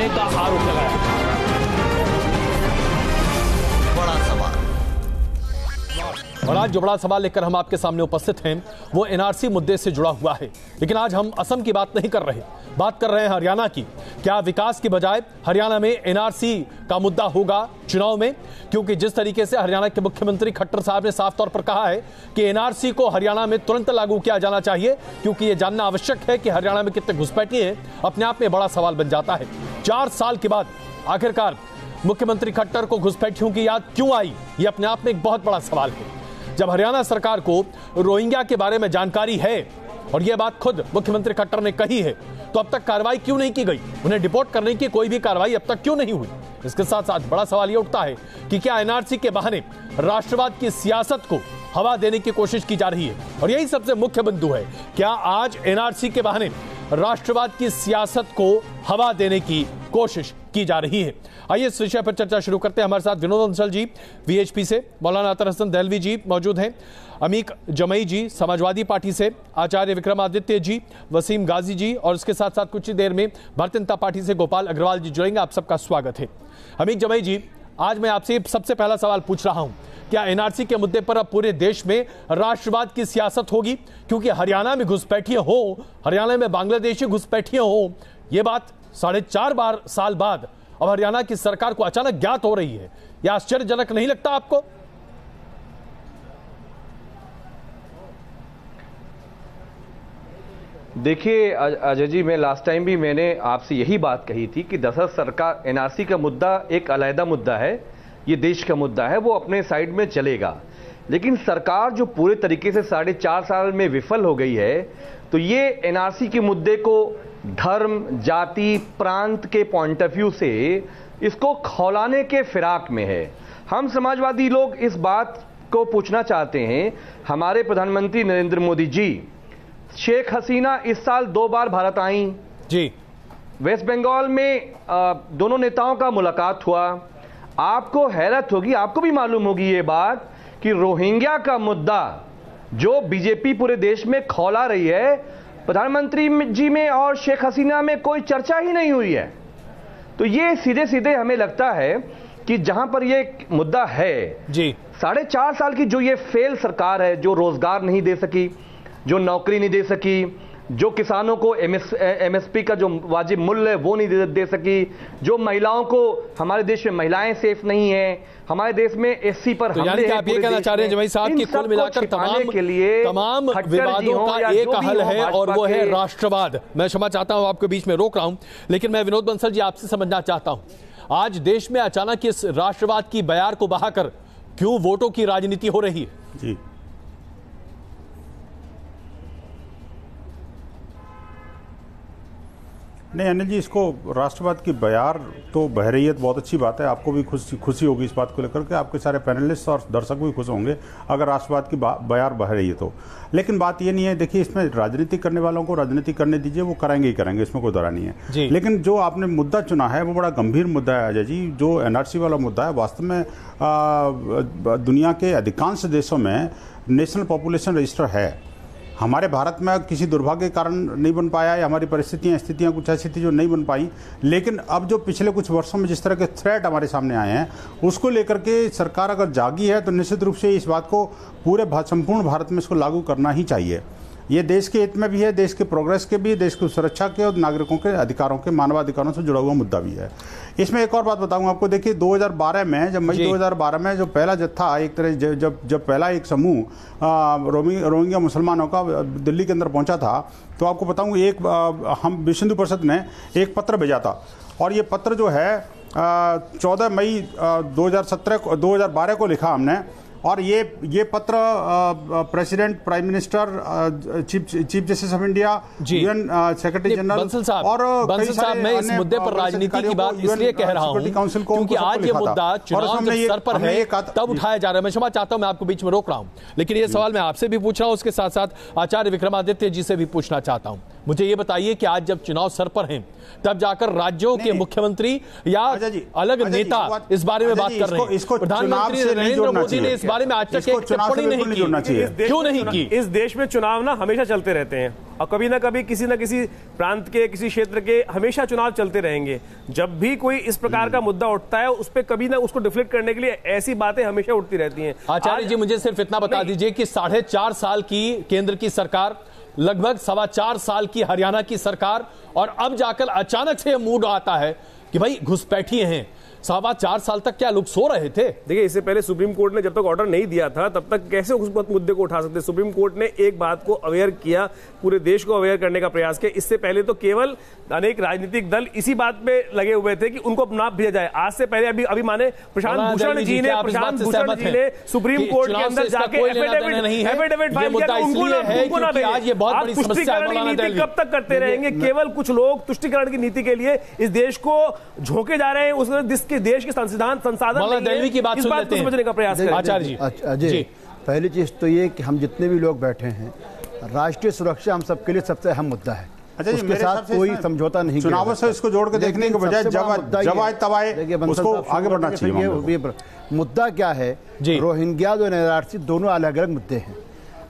करने का आरोप लगाया। बड़ा सवाल। और आज जो बड़ा सवाल लेकर हम आपके सामने उपस्थित हैं वो एनआरसी मुद्दे से जुड़ा हुआ है। लेकिन आज हम असम की बात नहीं कर रहे, बात कर रहे हैं हरियाणा की। क्या विकास की बजाय हरियाणा में एनआरसी का मुद्दा होगा चुनाव में? क्योंकि जिस तरीके से हरियाणा के मुख्यमंत्री खट्टर साहब ने साफ तौर पर कहा है कि एनआरसी को हरियाणा में तुरंत लागू किया जाना चाहिए, क्योंकि यह जानना आवश्यक है कि हरियाणा में कितने घुसपैठिए हैं, अपने आप में बड़ा सवाल बन जाता है। 4 साल के बाद आखिरकार मुख्यमंत्री खट्टर को घुसपैठियों की याद क्यों आई, यह अपने आप में एक बहुत बड़ा सवाल है। जब हरियाणा सरकार को रोहिंग्या के बारे में जानकारी है और यह बात खुद मुख्यमंत्री खट्टर ने कही है, तो अब तक कार्रवाई क्यों नहीं की गई? उन्हें डिपोर्ट करने की कोई भी कार्रवाई अब तक क्यों नहीं हुई? इसके साथ साथ बड़ा सवाल यह उठता है कि क्या एनआरसी के बहाने राष्ट्रवाद की सियासत को हवा देने की कोशिश की जा रही है? और यही सबसे मुख्य बिंदु है, क्या आज एनआरसी के बहाने राष्ट्रवाद की सियासत को हवा देने की कोशिश की जा रही है? आइए इस विषय पर चर्चा शुरू करते हैं। हमारे साथ विनोद बंसल जी वीएचपी से, मौलाना अतर हसन दहलवी जी मौजूद हैं, अमीक जमई जी समाजवादी पार्टी से, आचार्य विक्रमादित्य जी, वसीम गाजी जी, और इसके साथ साथ कुछ ही देर में भारतीय जनता पार्टी से गोपाल अग्रवाल जी जुड़ेंगे। आप सबका स्वागत है। अमीक जमई जी, आज मैं आपसे सबसे पहला सवाल पूछ रहा हूं, क्या एनआरसी के मुद्दे पर अब पूरे देश में राष्ट्रवाद की सियासत होगी? क्योंकि हरियाणा में घुसपैठिए हो, हरियाणा में बांग्लादेशी घुसपैठिए हो, यह बात 4.5 साल बाद अब हरियाणा की सरकार को अचानक ज्ञात हो रही है। यह आश्चर्यजनक नहीं लगता आपको? देखिए अजय जी, मैं लास्ट टाइम भी मैंने आपसे यही बात कही थी कि दरअसल सरकार एनआरसी का मुद्दा एक अलग मुद्दा है, ये देश का मुद्दा है, वो अपने साइड में चलेगा। लेकिन सरकार जो पूरे तरीके से 4.5 साल में विफल हो गई है, तो ये एनआरसी के मुद्दे को धर्म, जाति, प्रांत के पॉइंट ऑफ व्यू से इसको खौलाने के फिराक में है। हम समाजवादी लोग इस बात को पूछना चाहते हैं, हमारे प्रधानमंत्री नरेंद्र मोदी जी, शेख हसीना इस साल 2 बार भारत आई जी, वेस्ट बंगाल में दोनों नेताओं का मुलाकात हुआ। आपको हैरत होगी, आपको भी मालूम होगी ये बात कि रोहिंग्या का मुद्दा जो बीजेपी पूरे देश में खौला रही है, प्रधानमंत्री जी में और शेख हसीना में कोई चर्चा ही नहीं हुई है। तो ये सीधे सीधे हमें लगता है कि जहां पर ये मुद्दा है जी, 4.5 साल की जो ये फेल सरकार है, जो रोजगार नहीं दे सकी, जो नौकरी नहीं दे सकी, जो किसानों को एमएसपी का जो वाजिब मूल्य है वो नहीं दे सकी, जो महिलाओं को, हमारे देश में महिलाएं सेफ नहीं है, हमारे देश में एससी पर तो यानी कि आप ये कहना चाह रहे हैं जमई साहब कि कुल मिलाकर तमाम विवादों का एक हल है और वो है राष्ट्रवाद। मैं क्षमा चाहता हूं, आपके बीच में रोक रहा हूं, लेकिन मैं विनोद बंसल जी आपसे समझना चाहता हूं, आज देश में अचानक इस राष्ट्रवाद की बयार को बहाकर क्यों वोटों की राजनीति हो रही है? जी, नहीं अनिल जी, इसको राष्ट्रवाद की बयार तो बह रही है, तो बहुत अच्छी बात है। आपको भी खुशी होगी इस बात को लेकर के, आपके सारे पैनलिस्ट और दर्शक भी खुश होंगे अगर राष्ट्रवाद की बयार बह रही है तो। लेकिन बात ये नहीं है, देखिए इसमें राजनीति करने वालों को राजनीति करने दीजिए, वो कराएंगे ही करेंगे, इसमें कोई दौरा नहीं है। लेकिन जो आपने मुद्दा चुना है वो बड़ा गंभीर मुद्दा है अजय जी। जो एनआरसी वाला मुद्दा है, वास्तव में दुनिया के अधिकांश देशों में नेशनल पॉपुलेशन रजिस्टर है। हमारे भारत में किसी दुर्भाग्य के कारण नहीं बन पाया, या हमारी स्थितियां कुछ ऐसी थी जो नहीं बन पाई। लेकिन अब जो पिछले कुछ वर्षों में जिस तरह के थ्रेट हमारे सामने आए हैं, उसको लेकर के सरकार अगर जागी है तो निश्चित रूप से इस बात को पूरे संपूर्ण भारत में इसको लागू करना ही चाहिए। ये देश के हित में भी है, देश के प्रोग्रेस के भी, देश की सुरक्षा के और नागरिकों के अधिकारों के, मानवाधिकारों से जुड़ा हुआ मुद्दा भी है। इसमें एक और बात बताऊंगा आपको, देखिए 2012 में, जब मई 2012 में जो पहला जत्था, एक तरह जब पहला एक समूह रोहिंग्या मुसलमानों का दिल्ली के अंदर पहुंचा था, तो आपको बताऊंगा हम विश्व हिंदू परिषद ने एक पत्र भेजा था, और ये पत्र जो है 14 मई 2012 को लिखा हमने। और ये पत्र president, prime minister, chief justice of India, UN secretary general और बंसल साहब, मैं इस मुद्दे पर राजनीति की बात इसलिए कह रहा हूं क्योंकि आज ये मुद्दा चुनाव के स्तर पर है, तब उठाया जा रहा है। मैं क्षमा चाहता हूं, मैं आपको बीच में रोक रहा हूं, लेकिन ये सवाल मैं आपसे भी पूछ रहा हूं, उसके साथ साथ आचार्य विक्रमादित्य जी से भी पूछना चाहता हूं। मुझे ये बताइए कि आज जब चुनाव सर पर हैं तब जाकर राज्यों के मुख्यमंत्री या अलग नेता इस बारे में बात कर रहे हैं। प्रधानमंत्री नरेंद्र मोदी ने इस बारे में आज तक एक टिप्पणी नहीं की। क्यों नहीं की? इस देश में चुनाव ना हमेशा चलते रहते हैं और कभी ना कभी किसी न किसी प्रांत के, किसी क्षेत्र के हमेशा चुनाव चलते रहेंगे। जब भी कोई इस प्रकार का मुद्दा उठता है उस पर कभी ना उसको डिफ्लेक्ट करने के लिए ऐसी बातें हमेशा उठती रहती हैं। आचार्य जी, मुझे सिर्फ इतना बता दीजिए कि 4.5 साल की केंद्र की सरकार, लगभग 4.25 साल की हरियाणा की सरकार, और अब जाकर अचानक से मूड आता है कि भाई घुसपैठिए हैं। 4.25 साल तक क्या लोग सो रहे थे? देखिए, इससे पहले सुप्रीम कोर्ट ने जब तक ऑर्डर नहीं दिया था तब तक कैसे उस मुद्दे को उठा सकते? सुप्रीम कोर्ट ने एक बात को अवेयर किया, पूरे देश को अवेयर करने का प्रयास किया। इससे पहले तो केवल अनेक राजनीतिक दल इसी बात पे लगे हुए थे कि उनको नाप भेजा जाए। आज से पहले अभी माने प्रशांत भूषण जी ने सुप्रीम कोर्ट के अंदर जाके एफिडेविट फाइल किया, उनको ना भेजे। नीति कब तक करते रहेंगे? केवल कुछ लोग तुष्टिकरण की नीति के लिए इस देश को झोंके जा रहे हैं, उसके देश के संसाधन दिल्ली की बात समझने का प्रयास करें। आचार्य जी, अजय, पहली चीज तो ये कि हम जितने भी लोग बैठे हैं, राष्ट्रीय सुरक्षा हम सबके लिए सबसे अहम मुद्दा है। उसके साथ कोई समझौता नहीं। चुनावों से इसको जोड़ के देखने के बजाय जब आए तब आए उसको आगे बढ़ना चाहिए। मुद्दा क्या है? रोहिंग्या और एनआरसी दोनों अलग अलग मुद्दे हैं।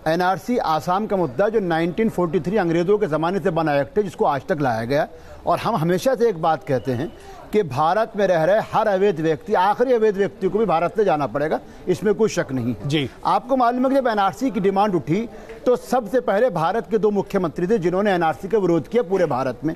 एनआरसी आसाम का मुद्दा जो 1943 अंग्रेजों के जमाने से बना एक्ट है, जिसको आज तक लाया गया। और हम हमेशा से एक बात कहते हैं कि भारत में रह रहे हर अवैध व्यक्ति, आखिरी अवैध व्यक्ति को भी भारत से जाना पड़ेगा, इसमें कोई शक नहीं है जी। आपको मालूम है कि जब एनआरसी की डिमांड उठी तो सबसे पहले भारत के 2 मुख्यमंत्री थे जिन्होंने एनआरसी का विरोध किया पूरे भारत में।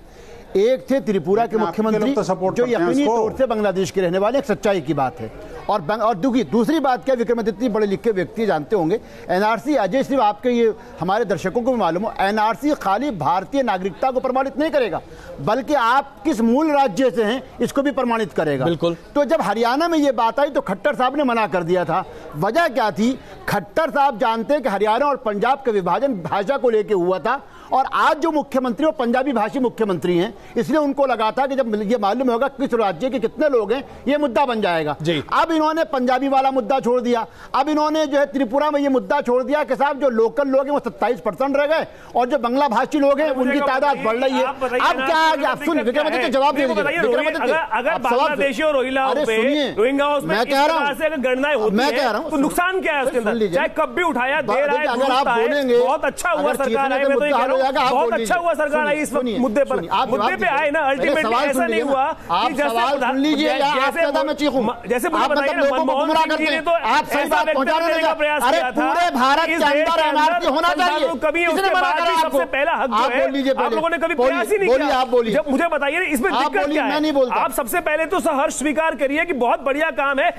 एक थे त्रिपुरा के मुख्यमंत्री जो यकीनी तौर से बांग्लादेश के रहने वाले, एक सच्चाई की बात है। और दूसरी बात क्या, विक्रमादित्य बड़े लिखे व्यक्ति जानते होंगे, एनआरसी, अजय, सिर्फ आपके ये हमारे दर्शकों को भी मालूम हो, एनआरसी खाली भारतीय नागरिकता को प्रमाणित नहीं करेगा बल्कि आप किस मूल राज्य से हैं इसको भी प्रमाणित करेगा। बिल्कुल। तो जब हरियाणा में ये बात आई तो खट्टर साहब ने मना कर दिया था। वजह क्या थी? खट्टर साहब जानते हैं कि हरियाणा और पंजाब का विभाजन भाषा को लेकर हुआ था और आज जो मुख्यमंत्री वो पंजाबी भाषी मुख्यमंत्री हैं, इसलिए उनको लगा था कि जब ये मालूम होगा किस राज्य के कितने लोग हैं ये मुद्दा बन जाएगा। अब इन्होंने पंजाबी वाला मुद्दा छोड़ दिया। अब इन्होंने जो है त्रिपुरा में ये मुद्दा छोड़ दिया कि साहब जो लोकल लोग हैं वो 27% रह गए और जो बांग्ला भाषी लोग हैं उनकी तादाद बढ़ रही है। अब क्या आप सुन विक्रमादित्य जवाब दे दीजिए। अगर बांग्लादेशी और रोहिंग्याओं में मैं कह रहा हूँ तो नुकसान क्या है उसके अंदर? चाहे कब भी उठाया दे रहा है, अगर आप बोलेंगे बहुत अच्छा हुआ सरकार आई, मैं तो ये कह रहा हूं बहुत अच्छा हुआ सरकार आई इस मुद्दे पर, मुद्दे पे आए ना। अल्टीमेटली ऐसा नहीं हुआ कि जैसे मुझे बताइए मनमोहन सिंह ने तो ऐसा वक्तव्य देने का प्रयास किया था पूरे भारत के अंदर एनआरसी होना चाहिए, कभी उसके बाद भी सबसे पहला हक जो है आप लोगों ने कभी प्रयास ही नहीं किया। जब मुझे बताइए इसमें दिक्कत क्या है? आप सबसे पहले तो सहर्ष स्वीकार करिए कि बहुत बढ़िया काम है,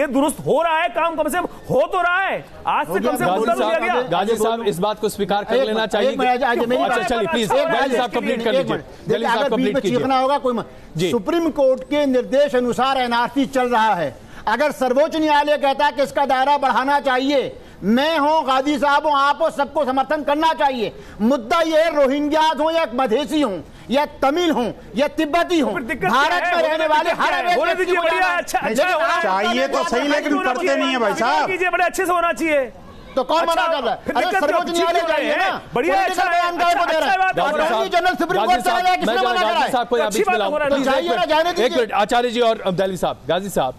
दुरुस्त हो रहा है, काम कम से कम हो तो रहा है। आज से कम से कम गाजी साहब इस बात को स्वीकार कर लेना चाहिए। चलिए प्लीज साहब कंप्लीट कर लीजिए। चीखना होगा कोई। सुप्रीम कोर्ट के निर्देश अनुसार एनआरसी चल रहा है। अगर सर्वोच्च न्यायालय कहता है कि इसका दायरा बढ़ाना चाहिए, मैं हूं, गाजी साहब हूं, आप हो, सबको समर्थन करना चाहिए। मुद्दा यह है रोहिंग्याज हो या मधेसी हूं या तमिल हूं या तिब्बती हूं, भारत में रहने वाले हर चाहिए तो सही, लेकिन करते नहीं है भाई साहब। बड़े अच्छे से होना चाहिए तो कौन मना कर रहा है? अरे सर्वोच्च न्यायालय जाइए ना, बढ़िया अच्छा बयान को दे रहा है। अटॉर्नी जनरल सुप्रीम कोर्ट चला गया, किसने मना करा है? साहब को आप बीच में लाओ। एक मिनट आचार्य जी और अब्दाली साहब। गाजी साहब,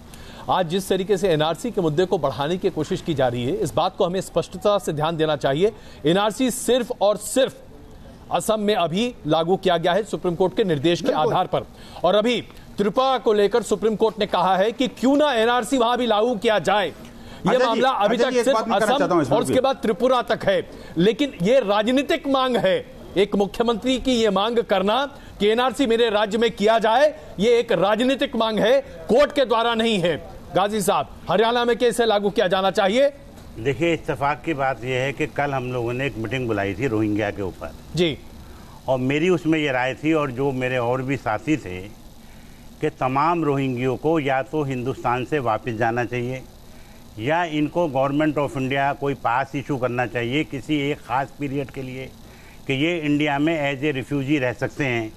आज जिस तरीके से एनआरसी के मुद्दे को बढ़ाने की कोशिश की जा रही है, इस बात को हमें स्पष्टता से ध्यान देना चाहिए। एनआरसी सिर्फ और सिर्फ असम में अभी लागू किया गया है सुप्रीम कोर्ट के निर्देश के आधार पर, और अभी त्रिपुरा को लेकर सुप्रीम कोर्ट ने कहा है कि क्यों ना एनआरसी वहां भी लागू किया जाए। यह मामला अभी तक सिर्फ असम और उसके बाद त्रिपुरा तक है, लेकिन यह राजनीतिक मांग है। एक मुख्यमंत्री की यह मांग करना कि एनआरसी मेरे राज्य में किया जाए, यह एक राजनीतिक मांग है, कोर्ट के द्वारा नहीं है। गाजी साहब, हरियाणा में कैसे लागू किया जाना चाहिए? देखिए, इत्तेफाक की बात यह है कि कल हम लोगों ने एक मीटिंग बुलाई थी रोहिंग्या के ऊपर जी, और मेरी उसमें यह राय थी और जो मेरे और भी साथी थे कि तमाम रोहिंग्यों को या तो हिंदुस्तान से वापस जाना चाहिए या इनको गवर्नमेंट ऑफ इंडिया कोई पास इशू करना चाहिए किसी एक ख़ास पीरियड के लिए कि ये इंडिया में एज ए रिफ्यूजी रह सकते हैं।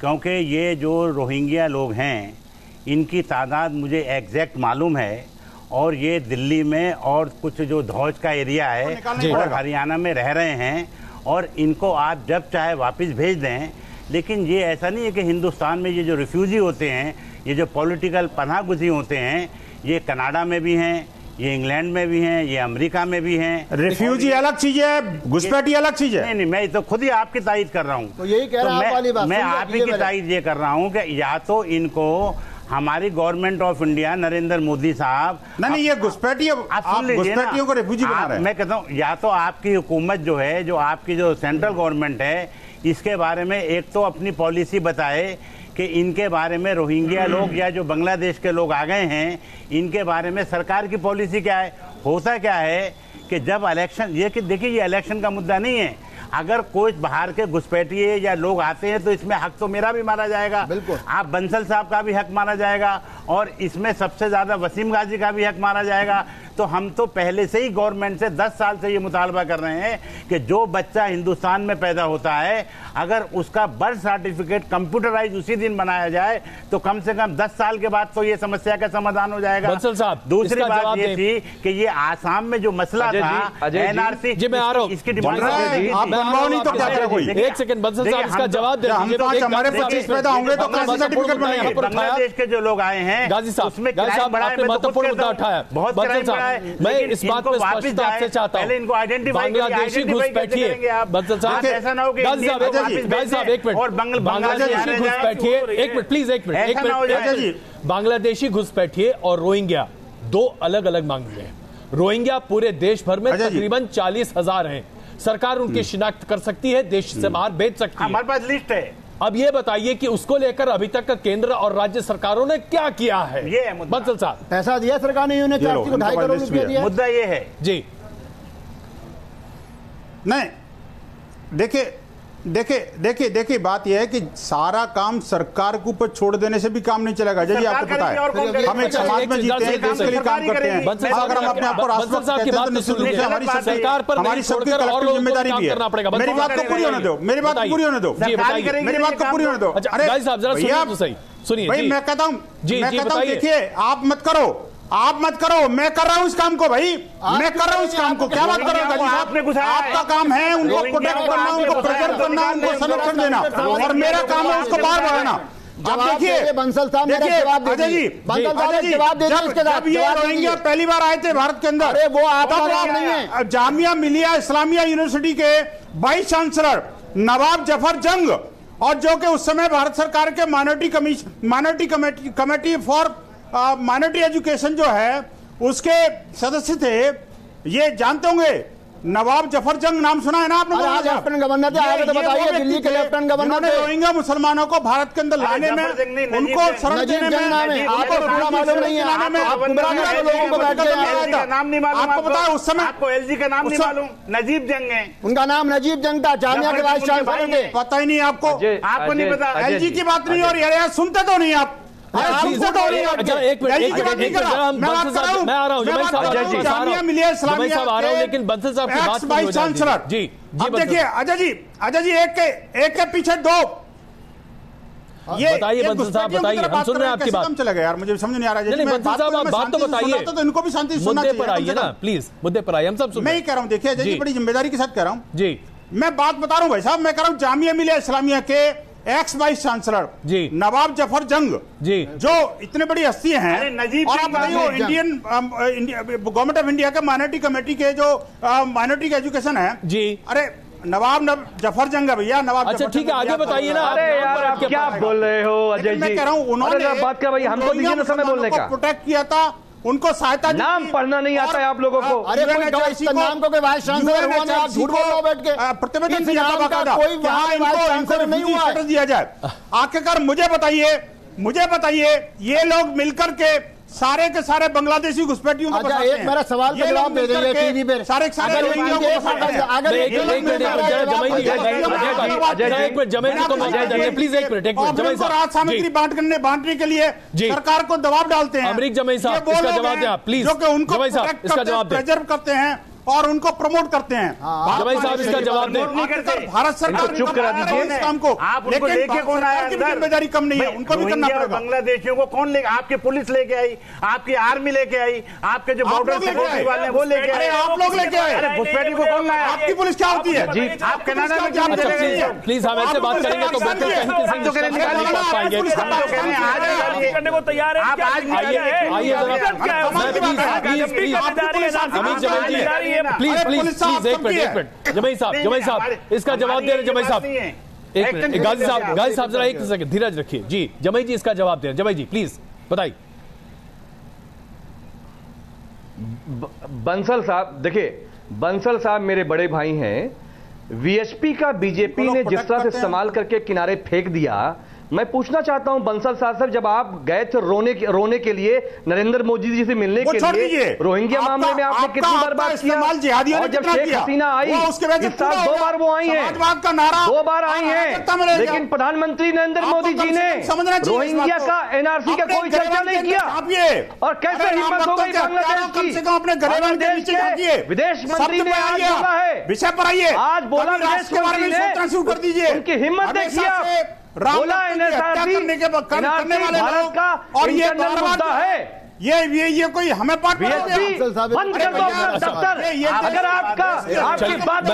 क्योंकि ये जो रोहिंग्या लोग हैं इनकी तादाद मुझे एग्जैक्ट मालूम है और ये दिल्ली में और कुछ जो धौज का एरिया है और हरियाणा में रह रहे हैं और इनको आप जब चाहे वापस भेज दें। लेकिन ये ऐसा नहीं है कि हिंदुस्तान में ये जो रिफ्यूजी होते हैं, ये जो पॉलिटिकल पनाहगुजी होते हैं, ये कनाडा में भी हैं, ये इंग्लैंड में भी हैं, ये अमेरिका में भी हैं। रिफ्यूजी अलग चीज है, घुसपैठी अलग चीज है। नहीं, मैं तो खुद ही आपकी तारीफ कर रहा हूँ। तो यही कह रहा हूं वाली बात मैं आप ही की तारीफ ये कर रहा हूँ कि या तो इनको हमारी government of India, Narendra Modi साहब, नहीं ये घुसपैठी, आप घुसपैठियों को रिफ्यूजी बना रहे हैं। मैं कहता हूँ या तो आपकी हुकूमत जो है, जो आपकी जो सेंट्रल गवर्नमेंट है, इसके बारे में एक तो अपनी पॉलिसी बताए कि इनके बारे में रोहिंग्या लोग या जो बांग्लादेश के लोग आ गए हैं, इनके बारे में सरकार की पॉलिसी क्या है। होता क्या है कि जब इलेक्शन, ये कि देखिए ये इलेक्शन का मुद्दा नहीं है। अगर कोई बाहर के घुसपैठिए या लोग आते हैं तो इसमें हक तो मेरा भी माना जाएगा, बिल्कुल। आप बंसल साहब का भी हक माना जाएगा, और इसमें सबसे ज्यादा वसीम गाजी का भी हक माना जाएगा। तो हम तो पहले से ही गवर्नमेंट से 10 साल से ये मुतालबा कर रहे हैं कि जो बच्चा हिंदुस्तान में पैदा होता है, अगर उसका बर्थ सर्टिफिकेट कंप्यूटराइज उसी दिन बनाया जाए तो कम से कम 10 साल के बाद तो ये समस्या का समाधान हो जाएगा। बंसल साहब, दूसरी बात ये थी कि ये आसाम में जो मसला था एनआरसी, जी मैं आ रहा हूँ, इसकी एक सेकंड बंसल साहब इसका जवाब दे दीजिए। हमारे 25 पैदा होंगे तो कैसे सर्टिफिकेट बनेगा? बांग्लादेश के जो लोग आए हैं, गाजी साहब, आपने महत्वपूर्ण मुद्दा उठाया। बहुत मैं इस बात पे स्पष्टता आपसे चाहता हूँ, इनको आइडेंटिफाई बांग्लादेशी घुसपैठिए, बंसल साहब, ऐसा ना हो कि गाजी साहब एक मिनट, और बांग्लादेशी घुसपैठिए, एक मिनट प्लीज, एक मिनट, बांग्लादेशी घुसपैठिए और रोहिंग्या दो अलग अलग मामले हैं। रोहिंग्या पूरे देश भर में तकरीबन 40,000 हैं। सरकार उनकी शिनाख्त कर सकती है, देश से बाहर भेज सकती है, हमारे पास लिस्ट है। अब ये बताइए कि उसको लेकर अभी तक केंद्र और राज्य सरकारों ने क्या किया है? ये है मुद्दा। बंसल साहब, पैसा दिया सरकार ने, यूनियन को 2.5 करोड़ रुपया दिया। मुद्दा ये है जी। नहीं, देखिए बात यह है कि सारा काम सरकार के ऊपर छोड़ देने से भी काम नहीं चलेगा। जी आपको पता है, हम एक समाज में जीते हैं, देश के लिए काम करते हैं। अगर हम अपने आप को राष्ट्रपति कहते हैं तो निश्चित रूप से हमारी सबकी कलेक्टिव जिम्मेदारी भी है। मेरी बात को पूरी होने दो, मेरी बात को पूरी होने दो, मेरी बात को पूरी होने दो। अरे भैया सुनिए, भाई मैं कहता हूँ, देखिए आप मत करो, मैं कर रहा हूँ इस काम को भाई, मैं कर रहा हूँ इस काम को। क्या बात कर रहे हो? आपका काम है उनको प्रोटेक्ट करना, उनको प्रेजर करना, उनको संरक्षण देना, और मेरा काम है उसको बाहर बढ़ाना। अब देखिए बंसल साहब, अजय जी, जब ये रोहिंग्या पहली बार आए थे भारत के अंदर, तब जामिया मिलिया इस्लामिया यूनिवर्सिटी के वाइस चांसलर नवाब जफर जंग, और जो कि उस समय भारत सरकार के minority committee for minority education जो है उसके सदस्य थे। ये जानते होंगे, नवाब जफर जंग नाम सुना है ना आपने? लेफ्टिनेंट गवर्नर थे, आगे तो बताइए। दिल्ली के लेफ्टिनेंट गवर्नर थे। रोहिंग्या मुसलमानों को भारत के अंदर लाने में, उनको शरण देने में, आपको पूरा मालूम नहीं है, लोगों को आपको पता है उस समय, आपको एलजी का नाम नहीं मालूम? नजीब जंग है उनका नाम, नजीब जंग था, जामिया के वाइस चांसलर थे। पता ही नहीं आपको? आपको नहीं पता? एलजी की बात नहीं हो रही है, सुनते तो नहीं आप? एक मिनट, मैं आ रहा हूँ, लेकिन बंसल साहब की बात वाइस चांसलर जी। अब देखिए अजय जी एक के पीछे दो। ये बताइए बंसल साहब, बताइए, हम सुन रहे हैं आपकी बात। चला गया यार, मुझे समझ नहीं आ रहा है। नहीं बंसल साहब, आप बात तो बताइए, तो इनको भी शांति से सुनना चाहिए। मुद्दे पर आइए ना प्लीज, मुद्दे पर आइए, हम सब सुन। मैं ही कह रहा हूँ, देखिए अजय जी, बड़ी जिम्मेदारी के साथ कह रहा हूँ जी। मैं बात बता रहा हूँ भाई साहब, मैं कह रहा हूँ जामिया मिलिया इस्लामिया के एक्स वाइस चांसलर जी नवाब जफर जंग जी, जो इतने बड़ी हस्ती हैं, और आप बताइए इंडियन गवर्नमेंट ऑफ इंडिया के माइनॉरिटी कमेटी के जो माइनॉरिटी एजुकेशन है जी, अरे नवाब जफर जंग है भैया, नवाब। अच्छा ठीक है, आगे बताइए ना। अरे यार आप क्या बोल रहे हो अजय जी? मैं कह रहा हूँ उन्होंने बात क्या भाई, हमको दीजिए ना समय बोलने का। प्रोटेक्ट किया था, उनको सहायता, नाम पढ़ना नहीं आता है आप लोगों को। अरे नाम को वाइस चांसलर हुआ ना, आप झूठ बोल रहे हो बैठ के। प्रतिवेदन दिया था बाकायदा, कोई वाइस चांसलर नहीं हुआ, दिया जाए। आखिरकार मुझे बताइए ये लोग मिलकर के सारे के सारे बांग्लादेशी घुसपैठियों को अच्छा, एक मेरा सवाल का जवाब दे दीजिए टीवी पे। सारे राहत सामग्री बांटने के लिए सरकार को दबाव डालते हैं। अमरीक जमई साहब, इसका जवाब दें आप प्लीज, जो कि उनको प्रेजर करते हैं, और उनको प्रमोट करते हैं। जमाई साहब इसका जवाब दें। भारत सरकार चुप करा दीजिए इस काम को, आप उनको लेके कौन आया अंदर? जिम्मेदारी कम नहीं है, उनको भी करना पड़ेगा। बांग्लादेशियों को कौन लेके, आपकी पुलिस लेके आई, आपकी आर्मी लेके आई, आपके जो बॉर्डर सिक्योरिटी वाले वो लेके आए, आप लोग लेके आए। अरे घुसपैठी को कौन लाया? आपकी पुलिस क्या होती है जी, आप कनाडा में क्या अच्छा प्लीज हम ऐसे बात करेंगे तो बिल्कुल कहीं किसी निष्कर्ष नहीं पहुंच पाएंगे। करने को तैयार है। आप आज आइए अमित जमाई जी प्लीज एक मिनट जमाई साहब इसका जवाब दे रहे। जमाई साहब एक मिनट, गाजी साहब जरा एक सेकंड धीरज रखिए। जी जमाई जी इसका जवाब दे रहे। जमाई जी प्लीज बताइए। बंसल साहब देखिए, बंसल साहब मेरे बड़े भाई हैं। वीएचपी का बीजेपी ने जिस तरह से इस्तेमाल करके किनारे फेंक दिया, मैं पूछना चाहता हूं बंसल साहब, जब आप गए थे रोने के लिए नरेंद्र मोदी जी से मिलने के लिए रोहिंग्या मामले में आपने कितनी बार बात किया, और जब शेख हसीना आई इस साल 2 बार वो आई हैं, 2 बार आई हैं, लेकिन प्रधानमंत्री नरेंद्र मोदी जी ने रोहिंग्या का एनआरसी का कोई चर्चा नहीं किया। और कैसे हिम्मत हो गई बांग्लादेश की, बांग्लादेश के विदेश मंत्री ने आज बोला है, विषय पर आइए, आज बोला विदेश मंत्री ने, शुरू कर दीजिए। उनकी हिम्मत देखिए, बोला एनआरसी भारत का और ये मुद्दा है। ये कोई हमें पार्ट बंद कर दो अपना दफ्तर। अगर आपकी बात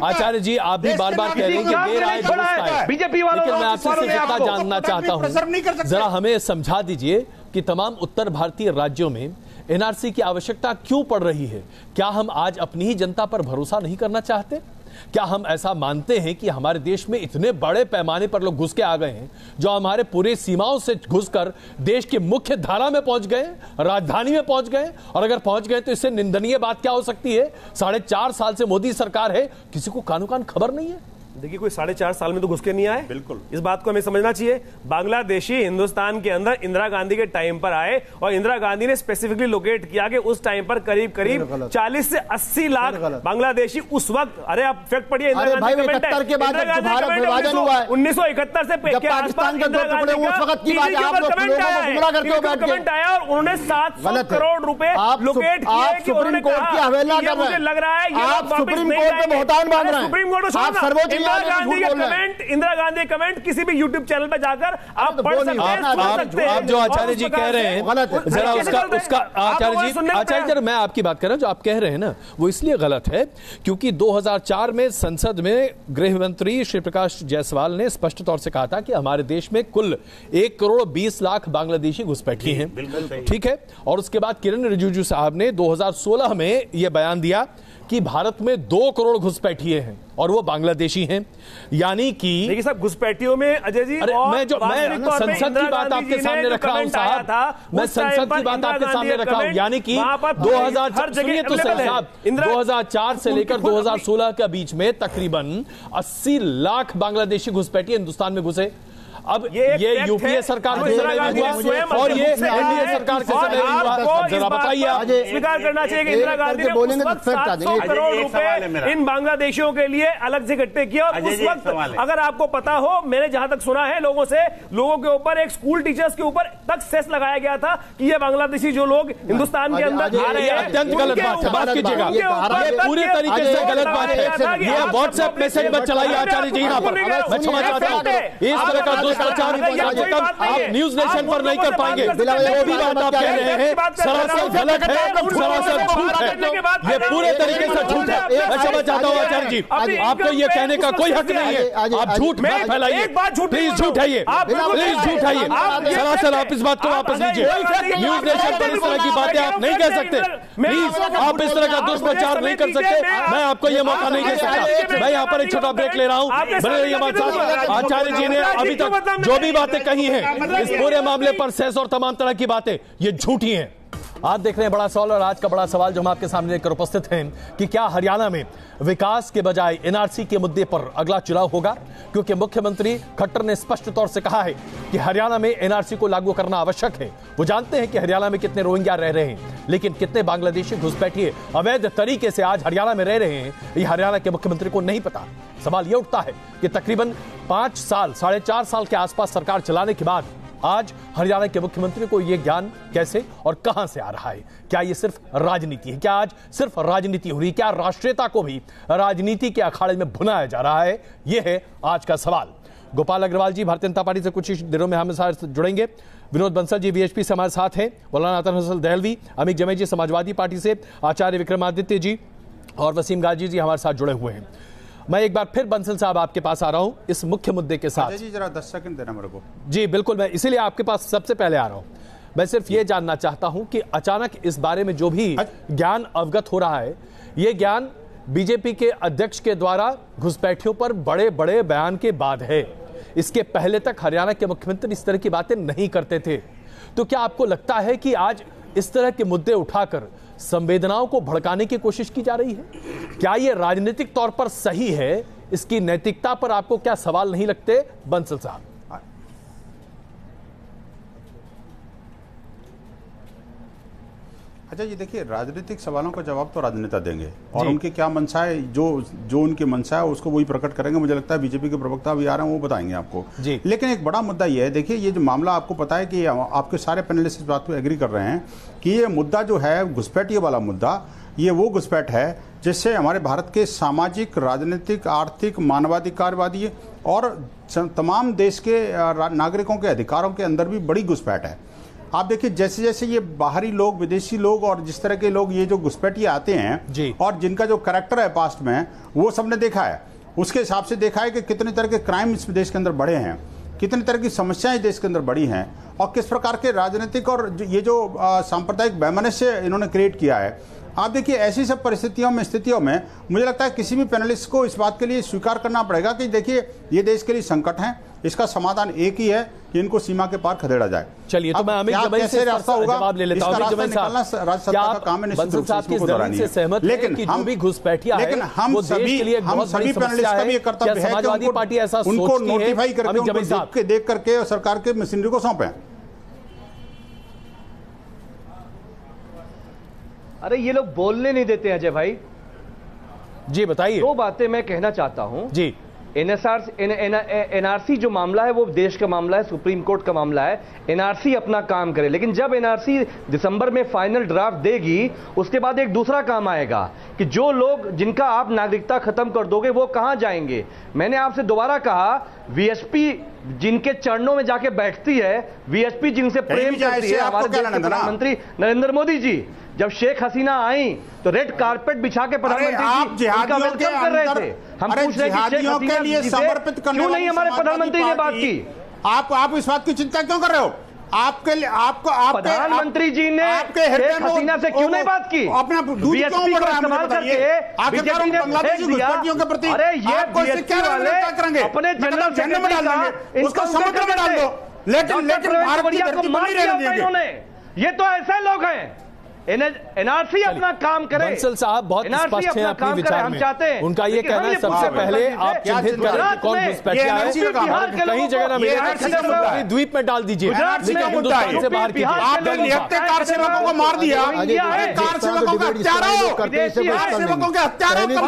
आचार्य जी आप भी बार बार कह रहे हैं कि देर आए दुरुस्त आए, बीजेपी वालों, लेकिन मैं आपसे सिर्फ इतना जानना चाहता हूं, जरा हमें समझा दीजिए कि तमाम उत्तर भारतीय राज्यों में एनआरसी की आवश्यकता क्यों पड़ रही है? क्या हम आज अपनी ही जनता पर भरोसा नहीं करना चाहते? क्या हम ऐसा मानते हैं कि हमारे देश में इतने बड़े पैमाने पर लोग घुस के आ गए हैं जो हमारे पूरे सीमाओं से घुसकर देश की मुख्य धारा में पहुंच गए, राजधानी में पहुंच गए? और अगर पहुंच गए तो इससे निंदनीय बात क्या हो सकती है? 4.5 साल से मोदी सरकार है, किसी को कानो कान खबर नहीं है। देखिए कोई 4.5 साल में तो घुस के नहीं आए, बिल्कुल इस बात को हमें समझना चाहिए। बांग्लादेशी हिंदुस्तान के अंदर इंदिरा गांधी के टाइम पर आए और इंदिरा गांधी ने स्पेसिफिकली लोकेट किया कि उस टाइम पर करीब 40 से 80 लाख बांग्लादेशी उस वक्त, अरे आप फैक्ट पढ़िए, इंदिरा गांधी कमेंट है, के बाद भारत विभाजन हुआ है 1971 से पाकिस्तान के 2 टुकड़े उस वक्त की बात आप लोग गुमराह करते हो बैठ के। कमेंट आया और उन्होंने 700 करोड़ रुपए लोकेट किए कि सुप्रीम कोर्ट की अवहेलना कर रहे हैं। मुझे लग रहा है आप सुप्रीम कोर्ट में बहुतान बांध रहे हैं, सुप्रीम कोर्ट आप सर्वोच्च न्यायालय में कमेंट, इंदिरा गांधी कमेंट किसी भी यूट्यूब चैनल पर जाकर आप पढ़ सकते हैं। आप जो आचार्य जी कह रहे हैं जरा उसका आचार्य जी मैं आपकी बात कर रहा हूं, जो आप कह रहे हैं ना वो इसलिए गलत है क्योंकि 2004 में संसद में गृह मंत्री श्री प्रकाश जायसवाल ने स्पष्ट तौर से कहा था कि हमारे देश में कुल 1 करोड़ 20 लाख बांग्लादेशी घुसपैठी हैं, ठीक है। और उसके बाद किरण रिजिजू साहब ने 2016 में यह बयान दिया कि भारत में 2 करोड़ घुसपैठिए हैं और वो बांग्लादेशी हैं, यानी कि देखिए साहब घुसपैठियों में अजय जी, मैं संसद की बात आपके सामने रख रहा हूं साहब, मैं संसद की बात आपके सामने रख रहा हूं, यानी कि 2004 से लेकर 2016 के बीच में तकरीबन 80 लाख बांग्लादेशी घुसपैठिए हिंदुस्तान में घुसे। अब ये यूपीए सरकार के समय में हुआ और ये एनडीए सरकार के समय में हुआ, जरा बताइए आप। स्वीकार करना चाहिए कि इंदिरा गांधी ने उस वक्त 700 करोड़ रुपए इन बांग्लादेशियों के लिए अलग से इकट्ठे किए और उस वक्त अगर आपको पता हो, मैंने जहां तक सुना है लोगों से, लोगों के ऊपर एक स्कूल टीचर्स के ऊपर तक सेस लगाया गया था कि ये बांग्लादेशी जो लोग हिंदुस्तान के अंदर आ रहे हैं, अत्यंत गलत बात है, बात कीजिएगा, पूरे तरीके से गलत बात है। ये व्हाट्सएप मैसेज मत चलाइए आचार्य जी, यहाँ पर मैं क्षमा चाहता हूँ, इस तरह का दुष्प्रचार आप न्यूज नेशन पर नहीं कर पाएंगे। जो भी बात आप कह रहे हैं सरासर गलत है, सरासर झूठ है, ये पूरे तरीके से झूठ है। मैं क्षमा चाहता हूँ आचार्य जी, आपको ये कहने का कोई हक नहीं है, आप झूठ मत फैलाइए, प्लीज झूठ है ये, प्लीज झूठ है ये, सरासर आप इस बात को वापस लीजिए। न्यूज नेशन पर इस तरह की बातें आप नहीं कह सकते, प्लीज आप इस तरह का दुष्प्रचार नहीं कर सकते, मैं आपको ये मौका नहीं दे सकता। मैं यहाँ पर एक छोटा ब्रेक ले रहा हूँ, बने रहिए हमारे साथ। आचार्य जी ने अभी तक जो भी बातें कही हैं इस पूरे मामले पर सेस और तमाम तरह की बातें ये झूठी हैं। आज देख रहे हैं बड़ा सवाल, और आज का बड़ा सवाल जो हम आपके सामने लेकर उपस्थित हैं कि क्या हरियाणा में विकास के बजाय एनआरसी के मुद्दे पर अगला चुनाव होगा, क्योंकि मुख्यमंत्री खट्टर ने स्पष्ट तौर से कहा है कि हरियाणा में एनआरसी को लागू करना आवश्यक है। वो जानते हैं कि हरियाणा में कितने रोहिंग्या रह रहे हैं, लेकिन कितने बांग्लादेशी घुसपैठिए अवैध तरीके से आज हरियाणा में रह रहे हैं, ये हरियाणा के मुख्यमंत्री को नहीं पता। सवाल यह उठता है कि तकरीबन 5 साल 4.5 साल के आसपास सरकार चलाने के बाद आज हरियाणा के मुख्यमंत्री को यह ज्ञान कैसे और कहां से आ रहा है? क्या यह सिर्फ राजनीति है? क्या आज सिर्फ राजनीति हो रही है? क्या राष्ट्रीयता को भी राजनीति के अखाड़े में भुनाया जा रहा है? यह है आज का सवाल। गोपाल अग्रवाल जी भारतीय जनता पार्टी से कुछ ही दिनों में हमें साथ जुड़ेंगे। विनोद बंसल जी वीएचपी से हमारे साथ हैं। मौलाना अतर हसन दहलवी, अमित जमे जी समाजवादी पार्टी से, आचार्य विक्रमादित्य जी और वसीम गाजी जी हमारे साथ जुड़े हुए हैं। मैं एक बार फिर बंसल साहब आपके पास आ रहा हूं इस मुख्य मुद्दे के साथ। जी जरा 10 सेकंड देना मेरे को। जी बिल्कुल, मैं इसीलिए आपके पास सबसे पहले आ रहा हूं। मैं सिर्फ ये जानना चाहता हूं कि अचानक इस बारे में जो भी ज्ञान अवगत हो रहा है, ये ज्ञान बीजेपी के अध्यक्ष के द्वारा घुसपैठियों पर बड़े बड़े बयान के बाद है। इसके पहले तक हरियाणा के मुख्यमंत्री इस तरह की बातें नहीं करते थे। तो क्या आपको लगता है कि आज इस तरह के मुद्दे उठाकर संवेदनाओं को भड़काने की कोशिश की जा रही है? क्या यह राजनीतिक तौर पर सही है? इसकी नैतिकता पर आपको क्या सवाल नहीं लगते बंसल साहब? अच्छा जी, देखिए राजनीतिक सवालों का जवाब तो राजनेता देंगे और उनके क्या मंशा है, जो उनकी मंशा है उसको वही प्रकट करेंगे। मुझे लगता है बीजेपी के प्रवक्ता भी आ रहे हैं, वो बताएंगे आपको जी। लेकिन एक बड़ा मुद्दा यह है, देखिए ये जो मामला आपको पता है कि आपके सारे पैनलिस्ट इस बात को एग्री कर रहे हैं कि ये मुद्दा जो है घुसपैठिए वाला मुद्दा, ये वो घुसपैठ है जिससे हमारे भारत के सामाजिक, राजनीतिक, आर्थिक, मानवाधिकारवादी और तमाम देश के नागरिकों के अधिकारों के अंदर भी बड़ी घुसपैठ है। आप देखिए जैसे जैसे ये बाहरी लोग, विदेशी लोग और जिस तरह के लोग ये जो घुसपैठिए आते हैं और जिनका जो कैरेक्टर है पास्ट में, वो सबने देखा है। उसके हिसाब से देखा है कि कितने तरह के क्राइम इस देश के अंदर बढ़े हैं, कितने तरह की समस्याएं देश के अंदर बढ़ी हैं और किस प्रकार के राजनीतिक और ये जो सांप्रदायिक वैमनस्य इन्होंने क्रिएट किया है। आप देखिए ऐसी सब परिस्थितियों स्थितियों में मुझे लगता है किसी भी पैनलिस्ट को इस बात के लिए स्वीकार करना पड़ेगा कि देखिए ये देश के लिए संकट है, इसका समाधान एक ही है कि इनको सीमा के पार खदेड़ा जाए। चलिए, तो मैं अमित जबई से रास्ता होगा जवाब ले लेता हूं। अमित जबई साहब, राज्य सत्ता का काम है निश्चित रूप से इसको दोहरानी है। सहमत लेकिन कि जो भी घुसपैठिया है, लेकिन हम सभी पैनलिस्ट का भी कर्तव्य है समाजवादी पार्टी ऐसा उनको नोटिफाई करके, उनको देख करके और सरकार के मशीनरी को सौंपें। अरे ये लोग बोलने नहीं देते अजय भाई जी, बताइए। दो बातें मैं कहना चाहता हूं जी। एनआरसी जो मामला है वो देश का मामला है, सुप्रीम कोर्ट का मामला है। एनआरसी अपना काम करे, लेकिन जब एनआरसी दिसंबर में फाइनल ड्राफ्ट देगी उसके बाद एक दूसरा काम आएगा कि जो लोग जिनका आप नागरिकता खत्म कर दोगे वो कहां जाएंगे। मैंने आपसे दोबारा कहा, वीएसपी जिनके चरणों में जाके बैठती है, वीएसपी जिनसे प्रेम करती है, हमारे देश के प्रधानमंत्री नरेंद्र मोदी जी, जब शेख हसीना आई तो रेड कारपेट बिछा के प्रधानमंत्री जी उनका वेलकम कर रहे थे। हम पूछ रहे हैं कि शेख हसीना के लिए समर्पित करने क्यों नहीं हमारे प्रधानमंत्री ने बात की? आप इस बात की चिंता क्यों कर रहे हो? आपके लिए आपको प्रधानमंत्री जी ने शेख हसीना से क्यों नहीं बात की? अपना दूध क्यों बढ़ रहा है मुझे बताइए। आखिरकार बांग्लादेशी घुसपैठियों के प्रति अरे ये बीएसपी वाले अपने जनरल सेक्रेटरी में डाल देंगे, उसको समुद्र में डाल दो, लेकिन भारत की धरती पर नहीं रहने देंगे। ये तो ऐसे लोग हैं। एनआरसी अपना काम करे। बंसल साहब बहुत स्पष्ट हैं अपने विचार में। चाहते हैं उनका ये कहना है सबसे पहले आप चिन्हित करें कौन घुसपैठिया है, कहीं जगह ना मिले द्वीप में डाल दीजिए, लेकिन हिंदुस्तान से बाहर कीजिए। आपने निहत्थे कार सेवकों को मार दिया, कार सेवकों के हत्यारों को, सेवकों के हत्यारों को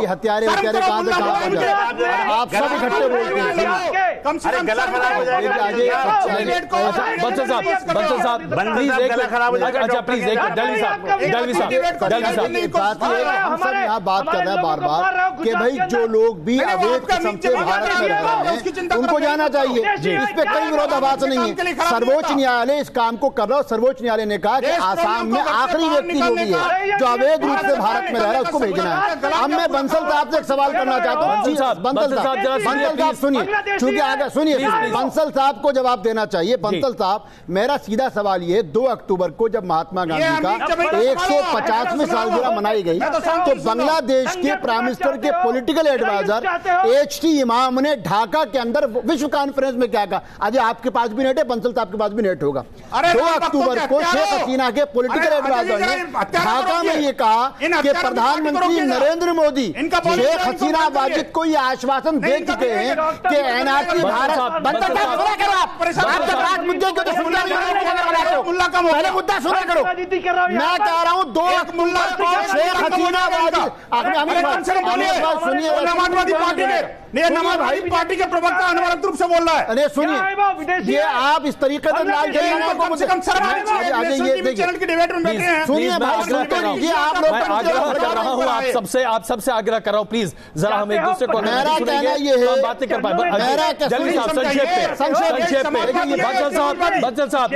हत्यारे आप सब इकट्ठे बोलते हैं। कम से कम गला खराब हो जाएगा। बंसल साहब प्लीज एक प्लीज एक दलवी साहब यहाँ बात कर रहे हैं बार बार कि भाई जो लोग भी अवैध किस्म से भारत में रह रहे हैं उनको जाना चाहिए। इस पे कोई विरोधाभास नहीं है। सर्वोच्च न्यायालय इस काम को कर रहा है। सर्वोच्च न्यायालय ने कहा कि आसाम में आखिरी व्यक्ति जो भी है जो अवैध रूप से भारत में रह रहा है उसको भेजना है। अब मैं बंसल साहब से एक सवाल करना चाहता हूँ। बंसल साहब सुनिए, चूंकि आगे सुनिए, बंसल साहब को जवाब देना चाहिए। बंसल साहब, मेरा सीधा सवाल ये, 2 अक्टूबर को जब महात्मा गांधी का 150वीं सालगिरह मनाई गई तो बांग्लादेश के प्राइम मिनिस्टर के पॉलिटिकल एडवाइजर HT इमाम ने ढाका के अंदर विश्व कॉन्फ्रेंस में क्या कहा? आज आपके पास भी नेट है, बंसल साहब के पास भी नेट होगा। 2 अक्टूबर को शेख हसीना के पॉलिटिकल एडवाइजर ने ढाका में ये कहा कि प्रधानमंत्री नरेंद्र मोदी शेख हसीना वाजिद को ये आश्वासन दे चुके हैं कि एनआरसी भारत पहले मुद्दा सुना करो। मैं कह रहा हूं 2 अक्टूबर को शेख हसीना वाजिद, सुनिए, नहीं, नवाज भाई पार्टी के प्रवक्ता अनवरत रूप से बोल रहा है। अरे सुनिए, ये आप इस तरीके से लाल झंडा को कम से कम चैनल के डिबेट में बैठे हैं। सुनिए भाई, ये आप लोग आग्रह कर रहा हूँ आप सबसे आग्रह कर रहा हूँ, प्लीज जरा हम एक दूसरे को मेरा कहना ये है, बात नहीं कर पाए। जल्दी साहब संक्षेप में बंसल साहब